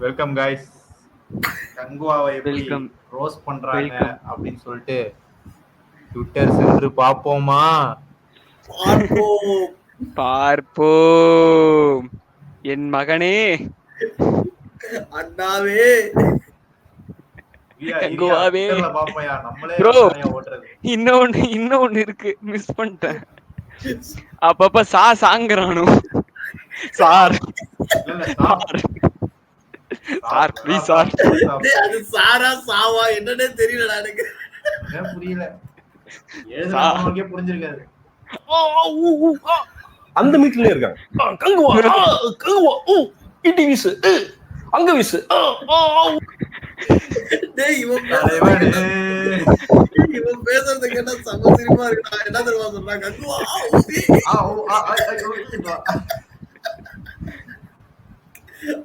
Welcome guys. கங்குவாவை எப்படி roast பண்றாங்க அப்படின்னு சொல்லிட்டு ட்விட்டர் சென்று பாப்போமா? பார்ப்போம் என் மகனே, அண்ணாவே, கங்குவாவே. பாப்போயா, நம்மளே ஓட்டுறது. இன்னொன்னு இருக்கு, மிஸ் பண்ணிட்டேன். அப்பப்ப சாங்கறானோ சார் சார் ப்ளீஸ் சார். அது சாரா சாவா என்னன்னே தெரியலடா எனக்கு. புரியல, எழுதுறவங்களுக்கே புரிஞ்சிருக்காது. அந்த மீட்ல இருக்காங்க. கங்குவா கங்குவா இடி வீசு, அங்க வீசு. டேய் இவன் பேசுறது கேட்டா செம சிரிப்பா இருக்குடா. என்ன தெரியுமா சொல்றாங்க? கங்குவா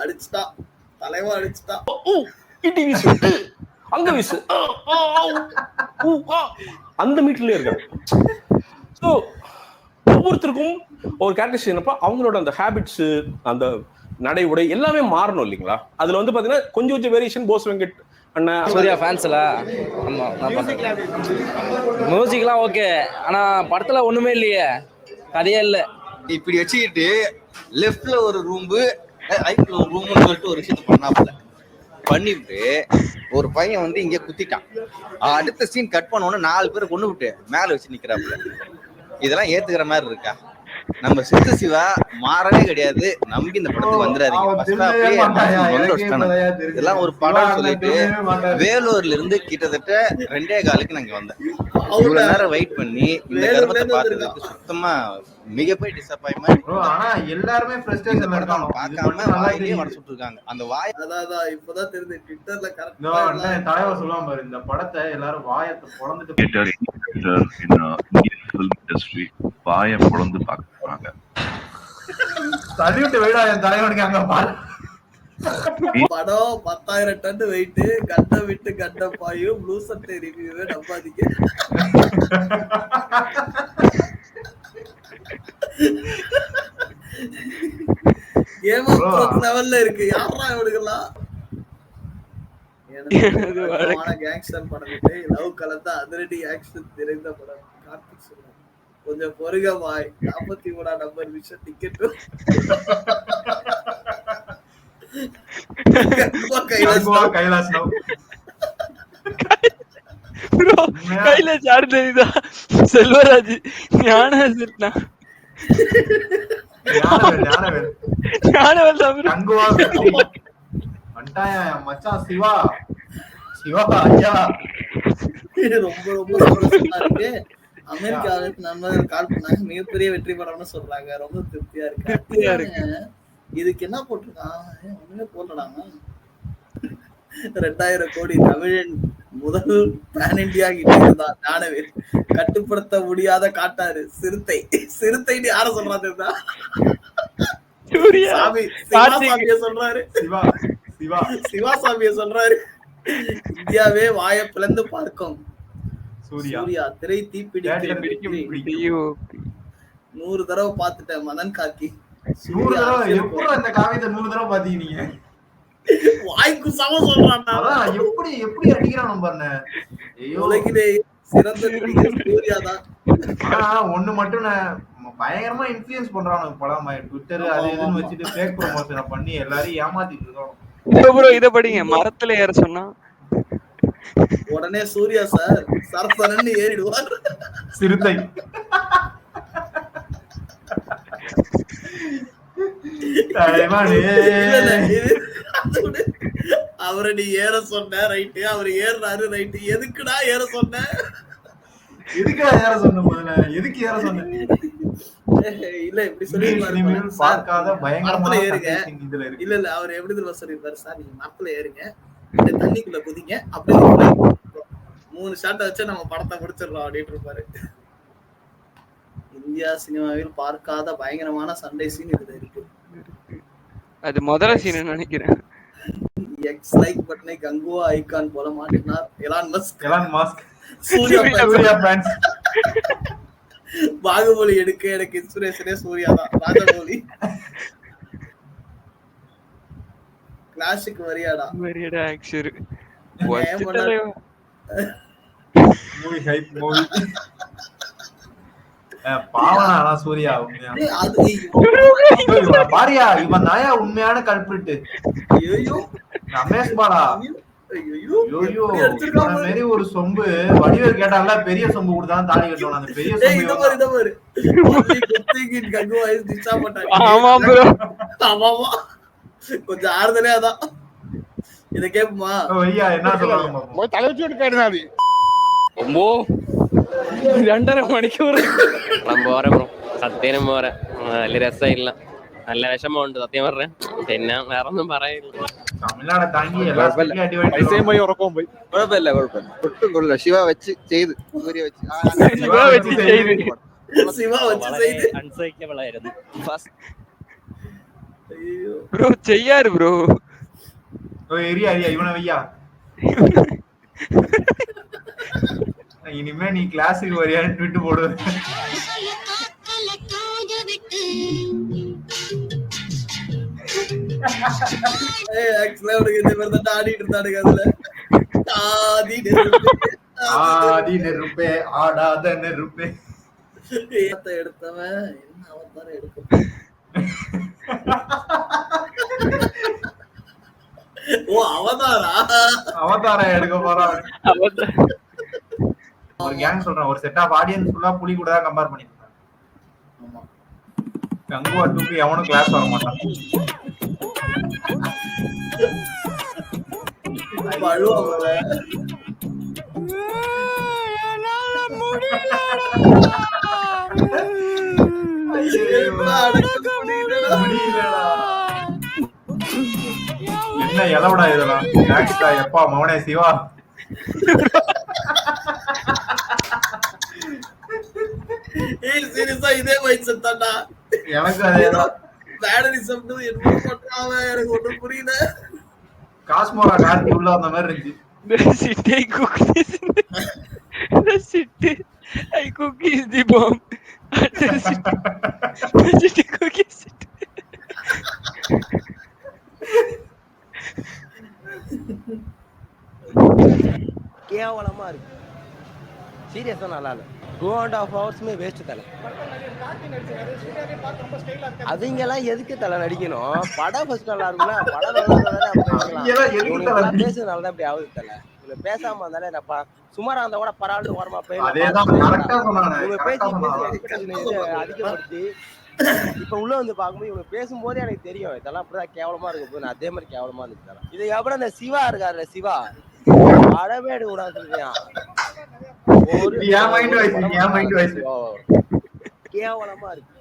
அடிச்சுட்டா, தலைவா அடிச்சுட்டா. இடி வீசு, அங்க வீசு. அந்த மீட்ல இருக்காங்க. சோ ஒவ்வொருத்தருக்கும் ஒரு கேரக்டரிஸ்டிக் என்னப்பா, அவங்களோட அந்த ஹேபிட்ஸ், அந்த நடை உடை எல்லாமே மாறணும் இல்லைங்களா? அதுல வந்து பாத்தீங்கன்னா கொஞ்சம் வேரியேஷன். போஸ் வெங்கட் அண்ணா சூர்யா ஃபேன்ஸ்ல. ஆமா, மியூசிக்லாம் ஓகே, ஆனா படத்துல ஒண்ணுமே இல்லையே, கதையே இல்ல. இப்படி வச்சுக்கிட்டு லெஃப்ட்ல ஒரு ரூம்பு, ரைட்ல ஒரு ரூம்னு சொல்லிட்டு ஒரு விஷயத்த பண்ணாப்புல பண்ணிவிட்டு ஒரு பையன் வந்து இங்க குத்திட்டான். அடுத்த சீன் கட் பண்ண உடனே 4 பேரை கொண்டு விட்டு மேல வச்சு நிக்கிறாப்புல. இதெல்லாம் ஏத்துக்கிற மாதிரி இருக்கா? நம்ம சித்து சிவா மாறவே கிடையாது. நம்பி இந்த படத்துக்கு வந்துடாதீங்க. இதெல்லாம் ஒரு படம் சொல்லிட்டு வேலூர்ல இருந்து கிட்டத்தட்ட 2.25 நாங்க வந்தேன். இவ்வளவு நேரம் வெயிட் பண்ணி இந்த கர்மத்தை பார்த்ததுக்கு சுத்தமா மிகப்பெரிய டிசப்பாயின்மென்ட். ஆனா எல்லாருமே ஃப்ரஸ்ட்ரேஷன்ல இருக்காங்க, பார்க்காம வாயிலே வட சுட்டுருக்காங்க. அந்த வாய் அதான் இப்போதான் தெரியுது. ட்விட்டர்ல கரெக்ட்டா தலைவர் சொல்லுவாங்க பாரு, இந்த படத்தை எல்லாரும் வாயத்தை பொளந்துட்டு இண்டஸ்ட்ரி வாயை பொளந்து பார்க்கறாங்க. சல்யூட் வைடா என் தலைவனுக்கு. அங்க பாரு, படம் 10,000 டன் வெயிட், கண்ட விட்டு கண்ட பாயும், ப்ளூ சட்டை ரிவ்யூவே நம்பாதீங்க. கேம் ஆஃப் த்ரோன்ஸ் லெவல்ல இருக்கு. யாரா இவனுங்கலாம்? கேங்ஸ்டர் படம் விட்டு லவ் கலந்த அதிரடி ஆக்ஷன் நிறைந்த படம். கார்த்திக் சொல்றாரு, கொஞ்சம் பொறுக வாய். 43 நம்பர் விஷயம் டிக்கெட். கைலாஸ் கைலாஸ் யாரு தெரியுதா? செல்வராஜ். ஞானவேல் மச்சான் சிவா ஐயா. ரொம்ப இருக்கு. அமெரிக்காவுக்கு நம்ம கால் பண்ணாங்க, மிகப்பெரிய வெற்றி படம்னு சொல்றாங்க. ரொம்ப திருப்தியா இருக்கு. இதுக்கு என்ன போட்டிருக்கான்? ஒண்ணுமே போட்டடாங்க. 2000 கோடி தமிழன் முதல் பேன் இண்டியா ஹிட் தான் ஞானவேல். கட்டுப்படுத்த முடியாத காட்டாரு சிறுத்தை யார சொல்றாரு? சிவாசாமிய சொல்றாரு. சிவாசாமிய சொல்றாரு. இந்தியாவே வாய பிளந்து பார்க்கும். சூர்யா திரை தீப்பிடிக்கும். 100 தடவை பாத்துட்டேன். மதன் கார்கி. 100 தடவை எப்படி அந்த காவியத்தை 100 தடவை பாத்தீங்க? வாய்க்கு சம சொல்றான். எப்படி அடிக்கிறான் பாருங்க. உலகிலே சிறந்த சூர்யா தான். ஒண்ணு மட்டும் பயங்கரமா இன்ஃப்ளூயன்ஸ் பண்றானு படம். ட்விட்டர் அது இதுன்னு வச்சுட்டு ஃபேக் ப்ரமோஷனை பண்ணி எல்லாரையும் ஏமாத்திட்டு இருக்கான். இத படிங்க. மரத்துல ஏற சொன்னா உடனே சூர்யா சார் சரசரன்னு ஏறிடுவார். சிறுத்தை அவரை நீ ஏற சொன்ன ரைட்டு, அவர் ஏறாரு ரைட்டு. எதுக்குடா ஏற சொன்ன? எதுக்கு ஏற சொன்ன? இல்ல இப்படி சொல்லி பார்க்காத பயங்கரமான ஏறுங்க. இல்ல அவர் எப்படி தெரியுமா சொல்லிருப்பாரு? சார் நீங்க மரத்துல ஏறுங்க, தண்ணிக்குள்ள குதிங்க, அப்படியே 3 ஷாட்டை வச்சு நம்ம படத்தை முடிச்சிடறோம் அப்படின்னு இருப்பாரு. இந்தியா சினிமாவில் பார்க்காத பயங்கரமான சண்டை சீன் இதுல இருக்கு. அது முதல்ல சீன் நினைக்கிறேன். எக்ஸ் லைக் பட்டனை கங்குவா ஐகான் போல மாட்டினார் Elon Musk. Suriya fans. Baahubali எடுக்க எனக்கு இன்ஸ்பிரேஷனே சூர்யா தான். ராஜமௌலி கிளாஷுக்கு வரியாடா வெரியடா ஆக்சுவலி ஏன் பண்ண மூவி ஹைப் மூவி பாவனா சூர்யா உண்மையா இவனை பாரியா இவன் தாயா உண்மையான கல்பிரிட்டு ஐயோ ரமேஷ் பாலா ஐயோ ஐயோ இவனை மாரி ஒரு சொம்பு வடிவேல் கேட்டால பெரிய சொம்பு கொடுத்தாலும் தாடி கட்டுவான் அந்த பெரிய சொம்பு இத பாரு குத்திகின் கங்கு வாய்ஸ் டிச்சா போட்டாங்க ஆமா ப்ரோ ஆமாமா கொஞ்சம் ஆறுதலே அதான் இத கேப்பமா ஐயா என்ன சொல்றாங்க போய் தலைவச்சிட்டு போயிடுனாது ரொம்ப 2:30 മണിക്ക് പോരെ ബ്രോ സത്യം പോരെ വലിയ രസമില്ല നല്ല വിഷമമുണ്ട് സത്യം പറഞ്ഞ പിന്നെ വേറെ ഒന്നും പറയില്ല தமிழ்நாடு தாங்கி எல்லா ஸ்டேட்லயும் அடி வாங்கிட்டு പൈസയും പോയി ഉറക്കവും പോയി குழப்பம் ഒട്ടും കൊള്ളില്ല ശിവ വെച്ച് ചെയ്ത് സൂര്യ വെച്ച് சிவா வச்சு செய்து சிவா வச்சு செய்து അൺസൈക്കബിൾ ആയിരുന്നു ஐயோ ப்ரோ செய்யாரு ப்ரோ எரியா எரியா இவனை வையா இனிமே நீ கிளாஸுக்கு வரியான்னு ட்விட்டு போடு ஆக்சுவலா உனக்கு இந்த மாதிரி தான் ஆடிட்டு இருந்தானுங்க அதுல ஆடி நெருப்பே ஆடாத நெருப்பே எடுத்தவன் என்ன அவதார எடுக்க ஓ அவதாரா அவதாரம் எடுக்க போறான் ஒரு கேங் சொல்றேன் ஒரு செட் ஆஃப் ஆடியன்ஸ் ஃபுல்லா புலி கூட தான் கம்பேர் பண்ணிருக்காங்க கங்குவா தூக்கி எவனும் கிளாஸ் வர மாட்டான் அழுவாங்க என்ன எலவடா இதெல்லாம் ஆக்டா எப்பா மவனே சிவா சீரியஸா இதே மைண்ட் செட் தான்டா எனக்கு அதேதான் பேடரிசம் என்ன பண்றான் எனக்கு ஒண்ணும் புரியல காஸ்மோரா கார்த்தி உள்ள அந்த மாதிரி இருந்துச்சு The city I cookies the bomb. The city cookies it. கேவலமா இருக்கு சீரியஸா நல்லா இல்ல 2.5 ஹவர்ஸ்மே வேஸ்ட் தலை அவங்கெல்லாம் எதுக்கு தலை நடிக்கணும் படம் ஃபர்ஸ்ட் நல்லா இருக்கும்ல படம் நல்லா பேசுறதுனால தான் இப்படி ஆகுது தலை இவங்க பேசாம இருந்தாலே நான் சுமாரா அந்த கூட பரவாயில்ல ஓரமா இவங்க பேசி அதிகப்படுத்தி இப்ப உள்ள வந்து பார்க்கும்போது இவங்க பேசும்போதே எனக்கு தெரியும் இதெல்லாம் அப்படிதான் கேவலமா இருக்கு அதே மாதிரி கேவலமா இருந்துச்சு இது அப்புறம் இந்த சிவா இருக்காருல்ல சிவா படமே எடுக்க கூடாது கேவலமா இருக்கு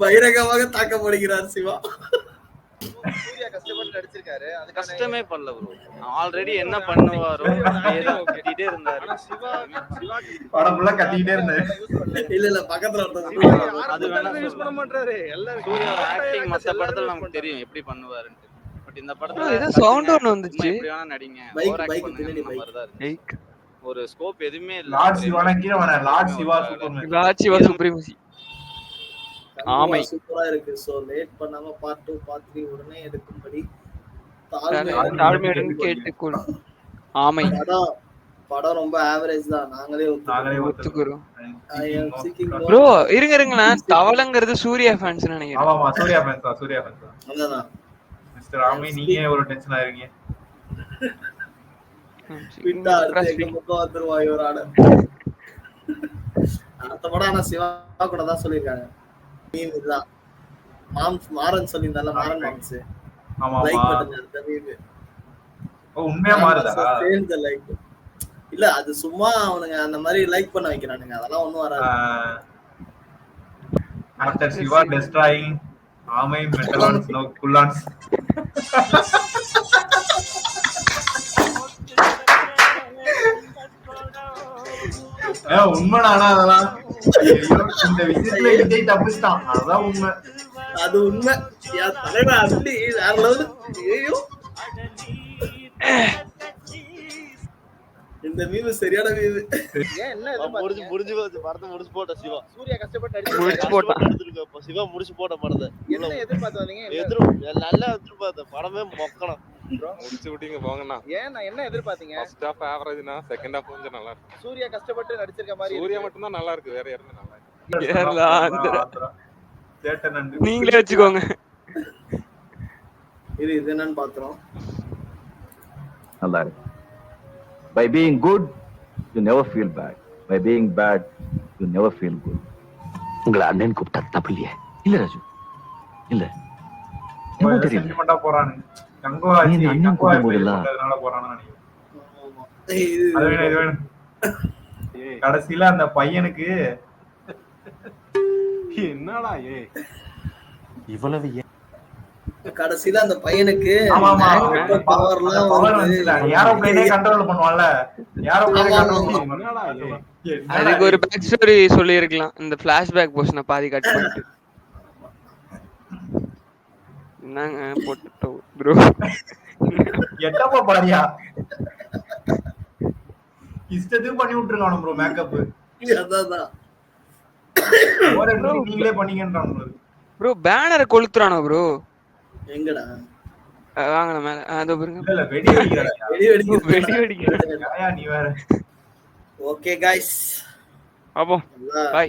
பகிரங்கமாக தாக்கப்படுகிறார் சிவா சூர்யா கஷ்டப்பட்டு நடிச்சிருக்காரு அது கஷ்டமே பண்ணல ப்ரோ ஆல்ரெடி என்ன பண்ணுவாரோ கட்டிட்டே இருந்தாரு படம் ஃபுல்லா கட்டிட்டே இருந்தாரு இல்ல பக்கத்துல அது வேணா யூஸ் பண்ண மாட்டாரு எல்லாரும் சூர்யா ஆக்டிங் மத்த படத்துல நமக்கு தெரியும் எப்படி பண்ணுவாருன்னு பட் இந்த படத்துல ஏதோ சவுண்ட் ஒன்னு வந்துச்சு எப்படி வேணா நடிங்க ஓவர் ஆக்ட் பண்ணுங்க மாதிரிதான் இருக்கு ஒரு ஸ்கோப் எதுவுமே இல்ல லார்ட் சிவானா கீழ வர lord Shiva superman lord Shiva supremacy ஆமை சூப்பரா இருக்கு சோ லேட் பண்ணாம பார்ட் 2 பார்ட் 3 உடனே எடுக்கும்படி தாழ்மையுடன் கேட்டுக்கொள் ஆமை படம் ரொம்ப ஆவரேஜ் தான் நாங்களே ஒத்துக்குறோம் ப்ரோ இருங்களேன் தவளங்கிறது சூர்யா ஃபேன்ஸ் நினைக்கிறேன் ஆமா சூர்யா ஃபேன்ஸ் அதான் மிஸ்டர் ஆமி நீங்க ஒரு டென்ஷன் ஆயிருங்க விட்டா அடுத்த பக்கம் வந்துருவா இவரான அடுத்த படம் ஆனா சிவா கூட தான் சொல்லிருக்காங்க மீம் இதுதான் மாறன் சொல்லியிருந்தால மாறன் மாம்ஸ் ஆமா லைக் பண்ணுங்க அந்த மீம் உண்மையா மாறுதா சேர்ந்த லைக் இல்ல அது சும்மா அவனுங்க அந்த மாதிரி லைக் பண்ண வைக்கிறானுங்க அதெல்லாம் ஒண்ணும் வராது ஆஃப்டர் சிவா டெஸ்ட்ராயிங் ஆமை மெட்டலான்ஸ் நோ குல்லான்ஸ் உண்மைடானா அதெல்லாம் இந்த விஷயத்துல விஜய் தப்பிச்சிட்டான் அதான் உண்மை அது உண்மை தலைவர் அப்படி வேற லெவல் ஐயோ இந்த மீம் சரியான மீம். ஏன் என்ன எதிர்பார்த்தீங்க? முடிஞ்சு போச்சு படத்தை முடிச்சு போட்ட சிவா. சூர்யா கஷ்டப்பட்டு முடிச்சு போட்டான். எடுத்துருக்க சிவா முடிச்சு போட்ட படத்தை என்ன எதிர்பார்த்து வந்தீங்க? நல்லா எதிர்பார்த்த படமே மொக்கணும். முடிச்சு விட்டீங்க போங்கண்ணா. ஏன் நான் என்ன எதிர்பார்த்தீங்க? ஃபர்ஸ்ட் ஹாஃப் ஆவரேஜ்னா செகண்ட் ஹாஃப் கொஞ்சம் நல்லா இருக்கு. சூர்யா கஷ்டப்பட்டு நடிச்சிருக்க மாதிரி சூர்யா மட்டும் தான் நல்லா இருக்கு, வேற யாருமே நல்லா இல்ல. கேரளா ஆந்திரா சேட்டை நண்டு. நீங்களே வச்சுக்கோங்க. இது என்னன்னு பாத்துறோம். நல்லா இருக்கு. By being good, you never feel bad. By being bad, you never feel good. உங்களை அண்ணன் கூப்பிட்டா தப்பு இல்லையே? இல்ல ராஜு, இல்ல. என்ன தெரியல. சென்டிமெண்டா போறானு. கங்குவாச்சி அண்ணன் கூப்பிடுறதுனால போறானு நினைக்கிறேன். அது வேணும், இது வேணும். கடைசியில அந்த பையனுக்கு என்னடா இவ்வளவு கடைசியில அந்த பையனுக்கு பவர்லாம் ஏரோப்ளேனே கண்ட்ரோல் பண்ணுவான்ல, ஏரோப்ளேனே கண்ட்ரோல். அதுக்கு ஒரு பேக் ஸ்டோரி சொல்லி இருக்கலாம். இந்த ஃபிளாஷ்பேக் போர்ஷனை பாதி கட் பண்ணிட்டு என்னங்க போட்டுட்டோம் ப்ரோ. எட்டப்பா பாரியா இஷ்டத்துக்கு பண்ணி விட்டுருக்கானு ப்ரோ மேக்கப். அதான் நீங்களே பண்ணீங்கன்றானு ப்ரோ. பேனரை கொளுத்துறானோ ப்ரோ? எங்கடா வாங்கல மேல அதோ பாருங்க. இல்ல வெடி வெடிக்கிறாயா? வெடி வெடிக்கிறாயா நீ வேற. ஓகே गाइस அப்போ பை.